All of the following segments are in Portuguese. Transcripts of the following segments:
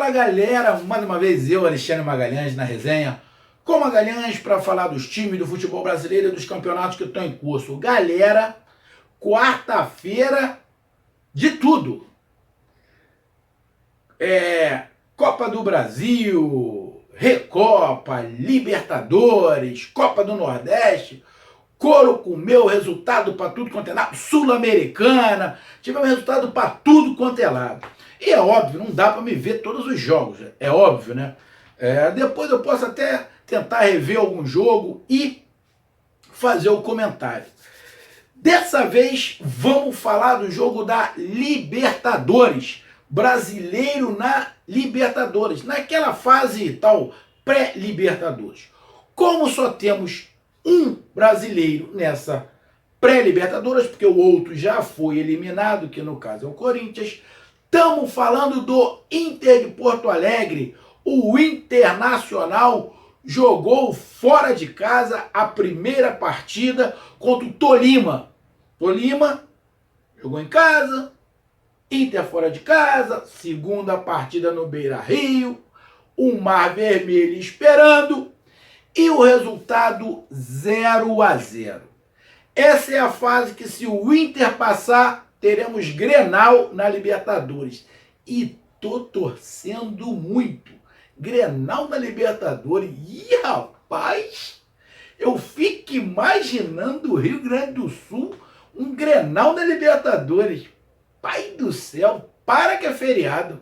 Fala galera, mais uma vez eu, Alexandre Magalhães, na resenha, com Magalhães para falar dos times do futebol brasileiro e dos campeonatos que estão em curso. Galera, quarta-feira de tudo. Copa do Brasil, Recopa, Libertadores, Copa do Nordeste, couro comeu resultado para tudo quanto é lado, Sul-Americana, tivemos resultado para tudo quanto é lado. E é óbvio, não dá para me ver todos os jogos, é óbvio, né? Depois eu posso até tentar rever algum jogo e fazer o comentário. Dessa vez vamos falar do jogo da Libertadores, brasileiro na Libertadores, naquela fase tal pré-Libertadores. Como só temos um brasileiro nessa pré-Libertadores, porque o outro já foi eliminado, que no caso é o Corinthians, estamos falando do Inter de Porto Alegre. O Internacional jogou fora de casa a primeira partida contra o Tolima. Tolima jogou em casa, Inter fora de casa, segunda partida no Beira-Rio, o Mar Vermelho esperando e o resultado 0-0. Essa é a fase que, se o Inter passar, teremos Grenal na Libertadores. E tô torcendo muito. Grenal na Libertadores. Ih, rapaz, eu fico imaginando o Rio Grande do Sul, um Grenal na Libertadores. Pai do céu, para que é feriado.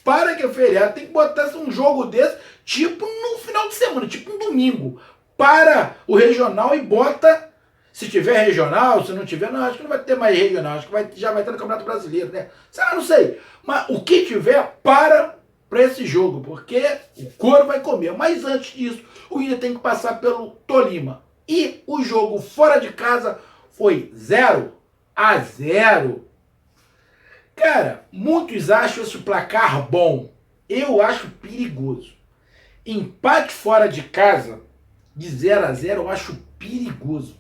Para que é feriado. Tem que botar um jogo desse, tipo no final de semana, tipo um domingo. Para o regional e bota... Se tiver regional, se não tiver, não, acho que não vai ter mais regional, acho que já vai ter no Campeonato Brasileiro, né? Não sei. Mas o que tiver, para esse jogo, porque o couro vai comer. Mas antes disso, o Inter tem que passar pelo Tolima. E o jogo fora de casa foi 0-0. Cara, muitos acham esse placar bom. Eu acho perigoso. Empate fora de casa, de 0-0, eu acho perigoso.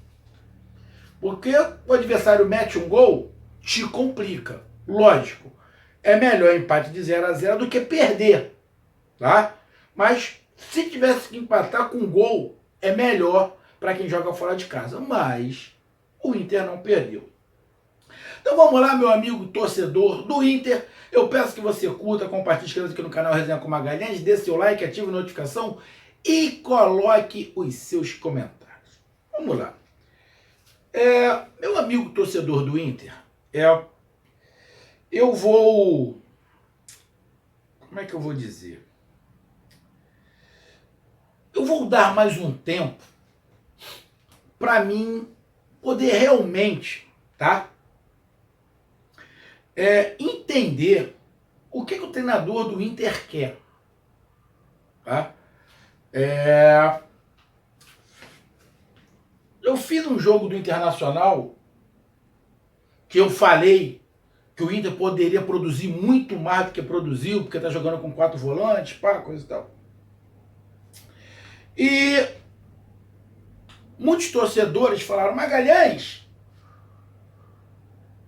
Porque o adversário mete um gol, te complica. Lógico, é melhor empate de 0-0 do que perder, tá? Mas se tivesse que empatar com gol, é melhor para quem joga fora de casa. Mas o Inter não perdeu. Então vamos lá, meu amigo torcedor do Inter. Eu peço que você curta, compartilhe, inscreva-se aqui no canal Resenha com Magalhães, dê seu like, ative a notificação e coloque os seus comentários. Vamos lá. Meu amigo torcedor do Inter, eu vou... Como é que eu vou dizer? Eu vou dar mais um tempo para mim poder realmente, tá? Entender o que o treinador do Inter quer. Tá? Eu fiz um jogo do Internacional que eu falei que o Inter poderia produzir muito mais do que produziu, porque está jogando com 4 volantes, coisa e tal. E muitos torcedores falaram: Magalhães,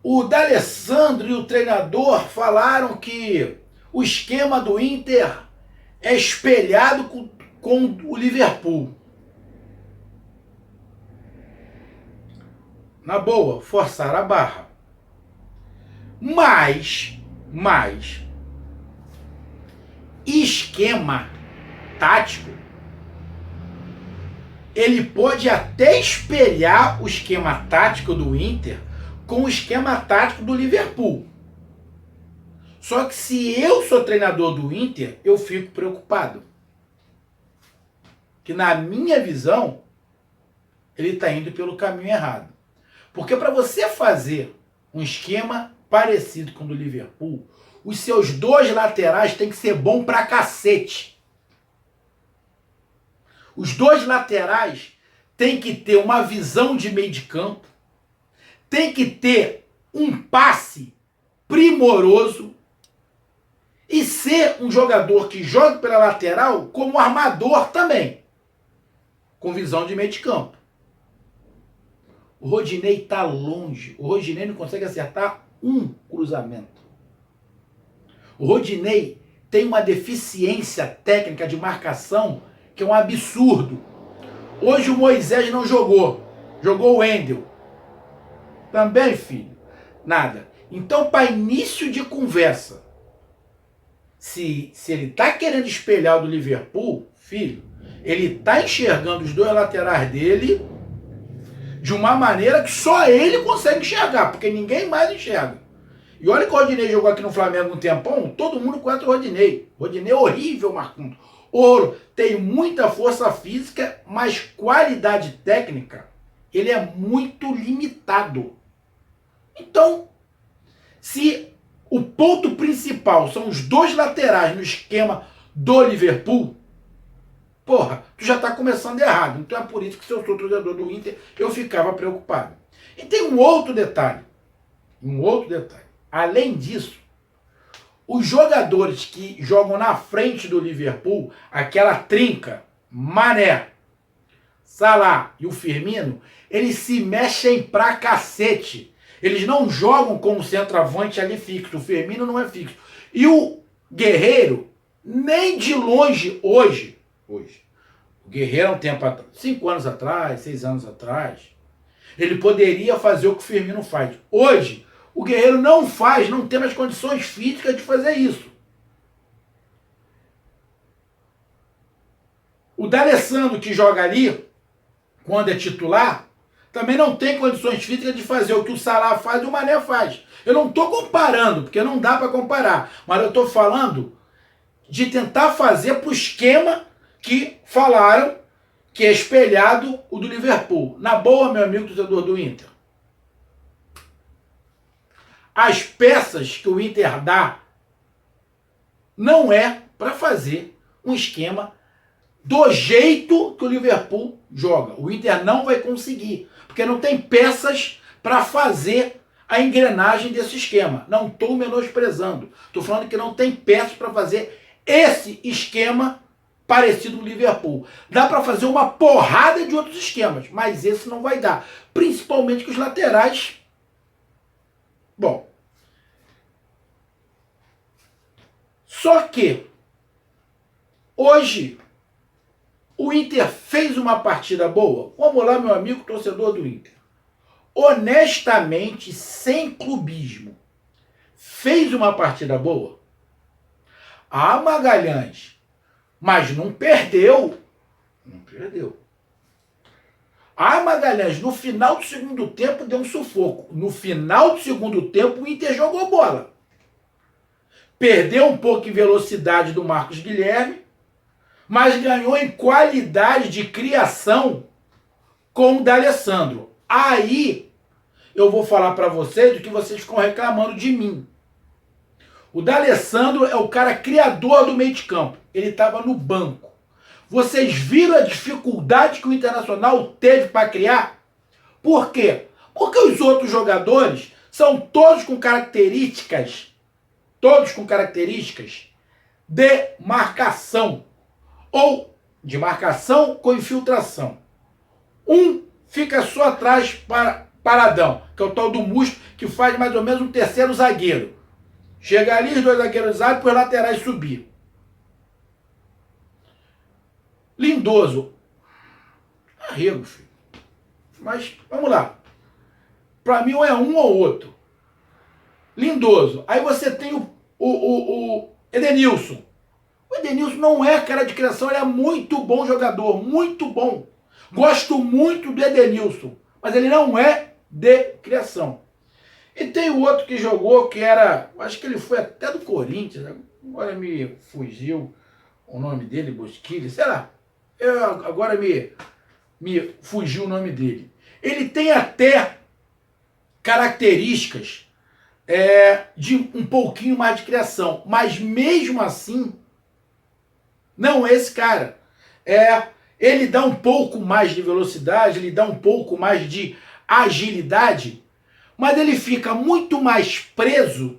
o D'Alessandro e o treinador falaram que o esquema do Inter é espelhado com o Liverpool. Na boa, forçar a barra. Mas, esquema tático, ele pode até espelhar o esquema tático do Inter com o esquema tático do Liverpool. Só que se eu sou treinador do Inter, eu fico preocupado. Que na minha visão, ele está indo pelo caminho errado. Porque para você fazer um esquema parecido com o do Liverpool, os seus dois laterais têm que ser bom pra cacete. Os dois laterais têm que ter uma visão de meio de campo, tem que ter um passe primoroso e ser um jogador que joga pela lateral como armador também, com visão de meio de campo. O Rodinei está longe. O Rodinei não consegue acertar um cruzamento. O Rodinei tem uma deficiência técnica de marcação que é um absurdo. Hoje o Moisés não jogou. Jogou o Wendel. Também, filho. Nada. Então, para início de conversa, se ele está querendo espelhar o do Liverpool, filho, ele está enxergando os dois laterais dele de uma maneira que só ele consegue enxergar, porque ninguém mais enxerga. E olha que o Rodinei jogou aqui no Flamengo um tempão, todo mundo conhece o Rodinei. Rodinei é horrível, Marcos. Ouro, tem muita força física, mas qualidade técnica, ele é muito limitado. Então, se o ponto principal são os dois laterais no esquema do Liverpool, porra, tu já tá começando errado. Então é por isso que se eu sou torcedor do Inter, eu ficava preocupado. E tem um outro detalhe. Além disso, os jogadores que jogam na frente do Liverpool, aquela trinca, Mané, Salah e o Firmino, eles se mexem pra cacete. Eles não jogam como centroavante ali fixo. O Firmino não é fixo. E o Guerreiro, nem de longe hoje. O Guerreiro há um tempo atrás, 5 anos atrás, 6 anos atrás, ele poderia fazer o que o Firmino faz. Hoje, o Guerreiro não faz, não tem as condições físicas de fazer isso. O D'Alessandro, que joga ali, quando é titular, também não tem condições físicas de fazer o que o Salah faz e o Mané faz. Eu não estou comparando, porque não dá para comparar, mas eu estou falando de tentar fazer para o esquema que falaram que é espelhado o do Liverpool. Na boa, meu amigo torcedor do Inter, as peças que o Inter dá não é para fazer um esquema do jeito que o Liverpool joga. O Inter não vai conseguir, porque não tem peças para fazer a engrenagem desse esquema. Não estou menosprezando. Estou falando que não tem peças para fazer esse esquema parecido com o Liverpool. Dá para fazer uma porrada de outros esquemas, mas esse não vai dar. Principalmente que os laterais... Bom, só que hoje o Inter fez uma partida boa. Vamos lá, meu amigo torcedor do Inter. Honestamente, sem clubismo, fez uma partida boa? Ah, Magalhães, mas não perdeu. Não perdeu. Ah, Magalhães, no final do segundo tempo deu um sufoco. No final do segundo tempo o Inter jogou bola. Perdeu um pouco em velocidade do Marcos Guilherme, mas ganhou em qualidade de criação com o D'Alessandro. Aí eu vou falar para vocês do que vocês ficam reclamando de mim. O D'Alessandro é o cara criador do meio de campo. Ele estava no banco. Vocês viram a dificuldade que o Internacional teve para criar? Por quê? Porque os outros jogadores são todos com características de marcação. Ou de marcação com infiltração. Um fica só atrás paradão, que é o tal do Musto, que faz mais ou menos um terceiro zagueiro. Chega ali, os dois zagueiros abrem para os laterais subir. Lindoso. Arrego, filho. Mas, vamos lá. Para mim, ou é um ou outro. Lindoso. Aí você tem o Edenilson. O Edenilson não é cara de criação, ele é muito bom jogador, muito bom. Gosto muito do Edenilson, mas ele não é de criação. E tem o outro que jogou, que era, acho que ele foi até do Corinthians, agora me fugiu o nome dele, Bosquilha, sei lá. Agora me fugiu o nome dele. Ele tem até características de um pouquinho mais de criação, mas mesmo assim, não é esse cara. Ele dá um pouco mais de velocidade, ele dá um pouco mais de agilidade, mas ele fica muito mais preso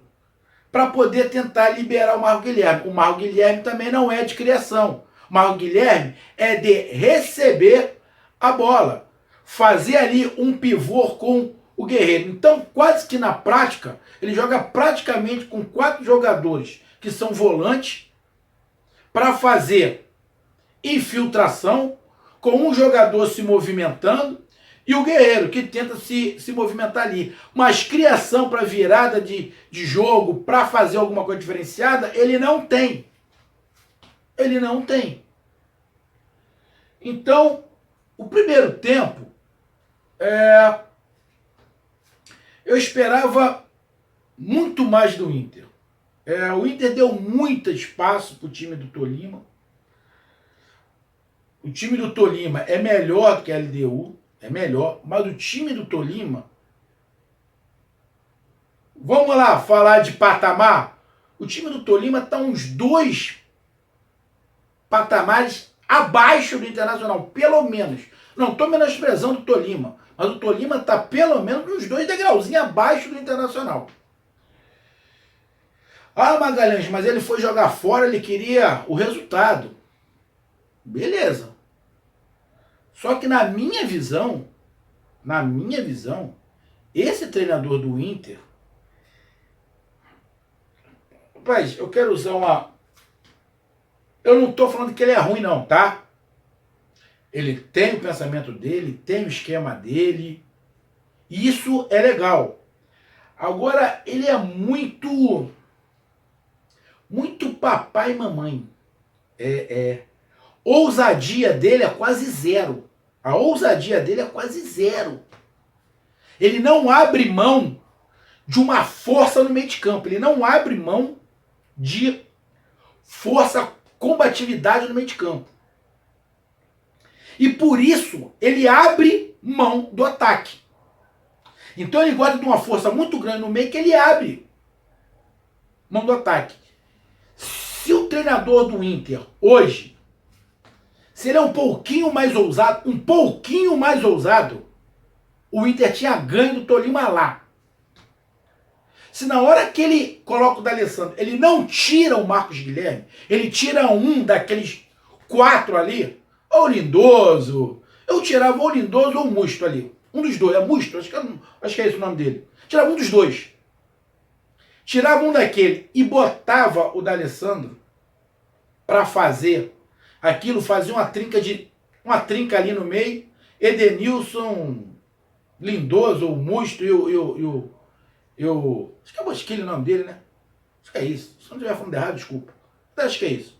para poder tentar liberar o Marcos Guilherme. O Marcos Guilherme também não é de criação. O Marcos Guilherme é de receber a bola, fazer ali um pivô com o Guerreiro. Então, quase que na prática, ele joga praticamente com 4 jogadores que são volantes, para fazer infiltração, com um jogador se movimentando e o Guerreiro que tenta se movimentar ali. Mas criação para virada de jogo, para fazer alguma coisa diferenciada, ele não tem. Ele não tem. Então, o primeiro tempo, eu esperava muito mais do Inter. O Inter deu muito espaço para o time do Tolima. O time do Tolima é melhor do que a LDU, é melhor, mas o time do Tolima, vamos lá falar de patamar, o time do Tolima está uns 2 patamares abaixo do Internacional, pelo menos. Não estou menosprezando o Tolima, mas o Tolima está pelo menos uns 2 degrauzinhos abaixo do Internacional. Ah, Magalhães, mas ele foi jogar fora, ele queria o resultado. Beleza. Só que na minha visão, esse treinador do Inter, rapaz, eu quero usar uma... Eu não estou falando que ele é ruim não, tá? Ele tem o pensamento dele, tem o esquema dele, isso é legal. Agora, ele é muito papai e mamãe. Ousadia dele é quase zero. A ousadia dele é quase zero. Ele não abre mão de uma força no meio de campo. Ele não abre mão de força, combatividade no meio de campo. E por isso ele abre mão do ataque. Então ele gosta de uma força muito grande no meio que ele abre mão do ataque. Se o treinador do Inter hoje, se ele é um pouquinho mais ousado, o Inter tinha ganho do Tolima lá. Se na hora que ele coloca o D'Alessandro, ele não tira o Marcos Guilherme, ele tira um daqueles 4 ali, ou o Lindoso, eu tirava ou o Lindoso ou o Musto ali. Um dos dois, é Musto, acho que é esse o nome dele. Tirava um dos dois. Tirava um daquele e botava o D'Alessandro para fazer aquilo, fazia uma trinca ali no meio, Edenilson, Lindoso, o Musto e o acho que é Bosquilha o nome dele, né? Acho que é isso. Se não estiver falando errado, desculpa. Acho que é isso.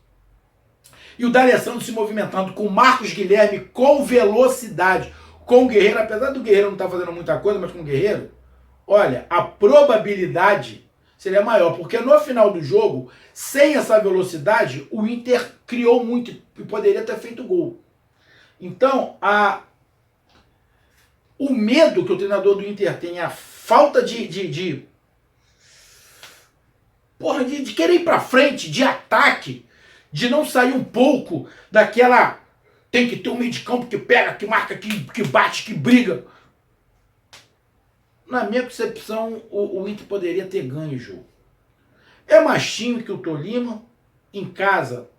E o D'Alessandro se movimentando com o Marcos Guilherme com velocidade, com o Guerreiro, apesar do Guerreiro não estar fazendo muita coisa, mas com o Guerreiro, olha, a probabilidade seria maior, porque no final do jogo, sem essa velocidade, o Inter criou muito e poderia ter feito gol. Então, o medo que o treinador do Inter tem, a falta de querer ir pra frente, de ataque, de não sair um pouco daquela... Tem que ter um meio de campo que pega, que marca, que bate, que briga. Na minha concepção, o Inter poderia ter ganho o jogo. É mais time que o Tolima, em casa.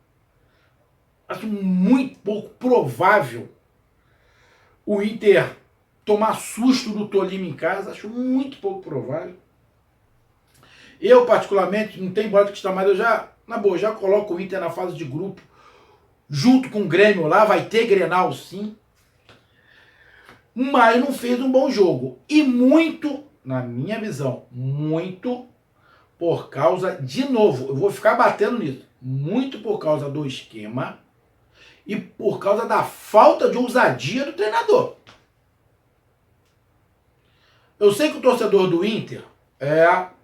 Acho muito pouco provável o Inter tomar susto do Tolima em casa. Acho muito pouco provável. Eu, particularmente, não tem bola que está mais, eu já, na boa, já coloco o Inter na fase de grupo, junto com o Grêmio lá, vai ter Grenal sim, mas não fez um bom jogo. E muito, na minha visão, muito por causa, de novo, eu vou ficar batendo nisso, muito por causa do esquema e por causa da falta de ousadia do treinador. Eu sei que o torcedor do Inter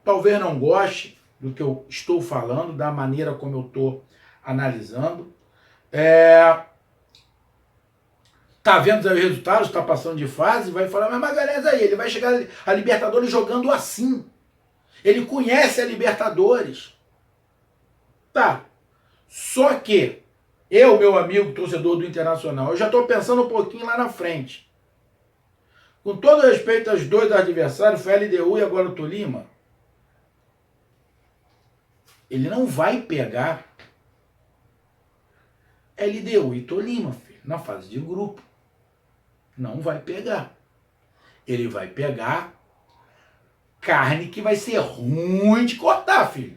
talvez não goste do que eu estou falando, da maneira como eu estou analisando. Tá vendo aí os resultados, tá passando de fase, vai falar, mas Magalhães aí, ele vai chegar a Libertadores jogando assim. Ele conhece a Libertadores. Tá. Só que eu, meu amigo torcedor do Internacional, eu já estou pensando um pouquinho lá na frente. Com todo respeito aos 2 adversários, foi a LDU e agora o Tolima, ele não vai pegar LDU e Tolima, filho, na fase de grupo. Não vai pegar. Ele vai pegar carne que vai ser ruim de cortar, filho.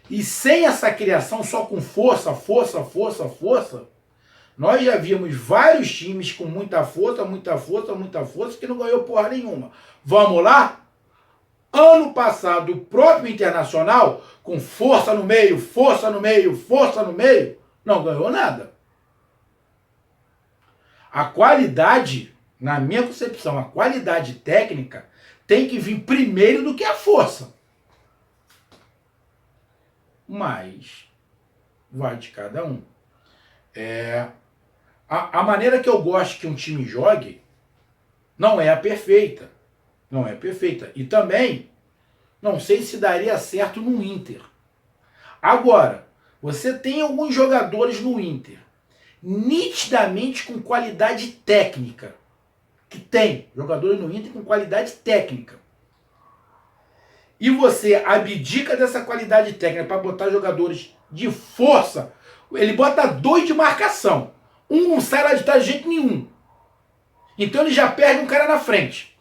E sem essa criação, só com força, força, força, força, nós já vimos vários times com muita força, muita força, muita força, que não ganhou porra nenhuma. Vamos lá? Ano passado, o próprio Internacional, com força no meio, força no meio, força no meio, não ganhou nada. A qualidade, na minha concepção, a qualidade técnica tem que vir primeiro do que a força. Mas vai de cada um. A maneira que eu gosto que um time jogue não é a perfeita. Não é perfeita. E também, não sei se daria certo no Inter. Agora, você tem alguns jogadores no Inter, nitidamente com qualidade técnica. Que tem jogadores no Inter com qualidade técnica. E você abdica dessa qualidade técnica para botar jogadores de força. Ele bota 2 de marcação. Um não sai lá de trás de jeito nenhum. Então ele já perde um cara na frente.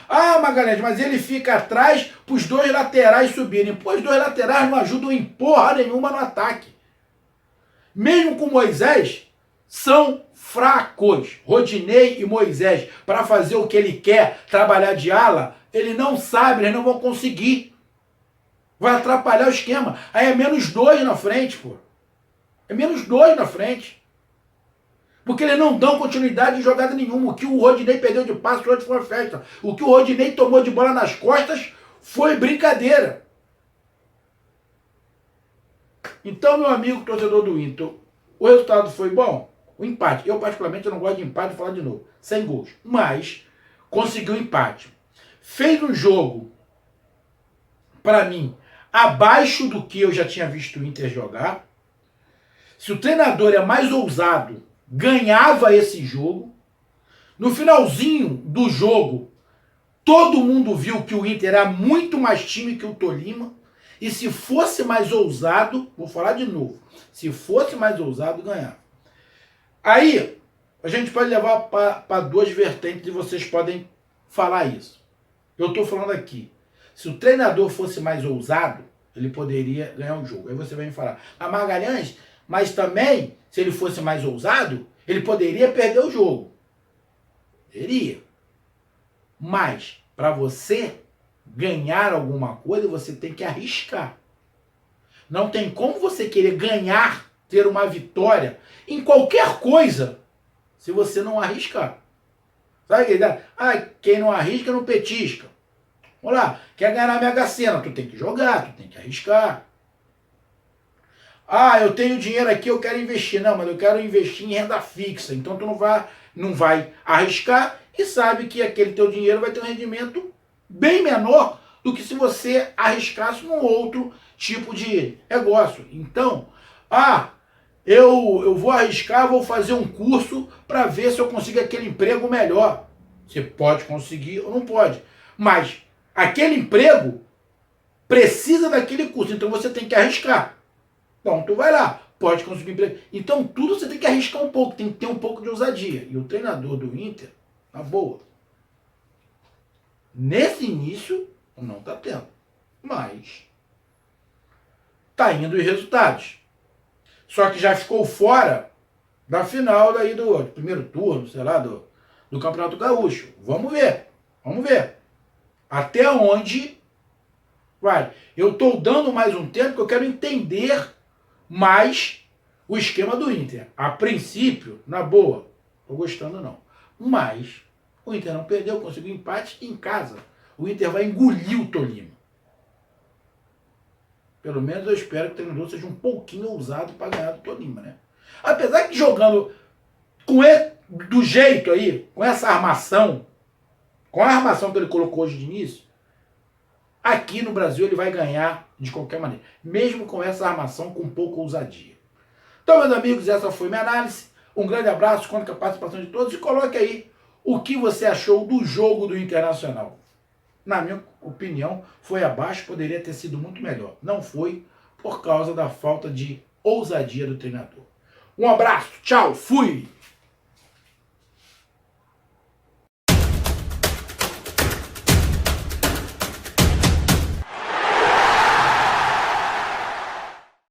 Ah, Magalhães, mas ele fica atrás para os 2 laterais subirem. Pô, os 2 laterais não ajudam em porra nenhuma no ataque. Mesmo com Moisés, são fracos. Rodinei e Moisés, para fazer o que ele quer, trabalhar de ala, ele não sabe, eles não vão conseguir. Vai atrapalhar o esquema. Aí é menos 2 na frente, pô. É menos 2 na frente. Porque eles não dão continuidade em jogada nenhuma. O que o Rodinei perdeu de passe hoje foi uma festa. O que o Rodinei tomou de bola nas costas foi brincadeira. Então, meu amigo torcedor do Inter, o resultado foi bom? O empate. Eu, particularmente, não gosto de empate, vou falar de novo. 100 gols. Mas conseguiu o empate. Fez um jogo, para mim, abaixo do que eu já tinha visto o Inter jogar. Se o treinador é mais ousado, ganhava esse jogo. No finalzinho do jogo, todo mundo viu que o Inter era muito mais time que o Tolima. E se fosse mais ousado, vou falar de novo, se fosse mais ousado, ganhava. Aí, a gente pode levar para 2 vertentes e vocês podem falar isso. Eu estou falando aqui, se o treinador fosse mais ousado, ele poderia ganhar o jogo. Aí você vai me falar, Magalhães, mas também, se ele fosse mais ousado, ele poderia perder o jogo. Poderia. Mas, para você ganhar alguma coisa, você tem que arriscar. Não tem como você querer ganhar, ter uma vitória em qualquer coisa, se você não arriscar. Sabe aquele dá? Quem não arrisca não petisca. Vamos lá, quer ganhar na Mega Sena, tu tem que jogar, tu tem que arriscar. Eu tenho dinheiro aqui, eu quero investir. Não, mas eu quero investir em renda fixa. Então tu não vai arriscar e sabe que aquele teu dinheiro vai ter um rendimento bem menor do que se você arriscasse num outro tipo de negócio. Então, eu vou arriscar, vou fazer um curso para ver se eu consigo aquele emprego melhor. Você pode conseguir ou não pode. Mas aquele emprego precisa daquele curso, então você tem que arriscar. Então, tu vai lá, pode conseguir emprego. Então, tudo você tem que arriscar um pouco, tem que ter um pouco de ousadia. E o treinador do Inter, na boa, nesse início, não está tendo. Mas está indo os resultados. Só que já ficou fora da final daí do primeiro turno, sei lá, do Campeonato Gaúcho. Vamos ver. Até onde vai. Eu estou dando mais um tempo que eu quero entender mais o esquema do Inter. A princípio, na boa, estou gostando não. Mas o Inter não perdeu, conseguiu empate em casa. O Inter vai engolir o Tolima. Pelo menos eu espero que o treinador seja um pouquinho ousado para ganhar do Tolima, né? Apesar que jogando com ele, do jeito aí, com essa armação, com a armação que ele colocou hoje de início, aqui no Brasil ele vai ganhar de qualquer maneira. Mesmo com essa armação com pouca ousadia. Então, meus amigos, essa foi minha análise. Um grande abraço, conto com a participação de todos e coloque aí o que você achou do jogo do Internacional. Na minha opinião, foi abaixo, poderia ter sido muito melhor. Não foi por causa da falta de ousadia do treinador. Um abraço, tchau, fui!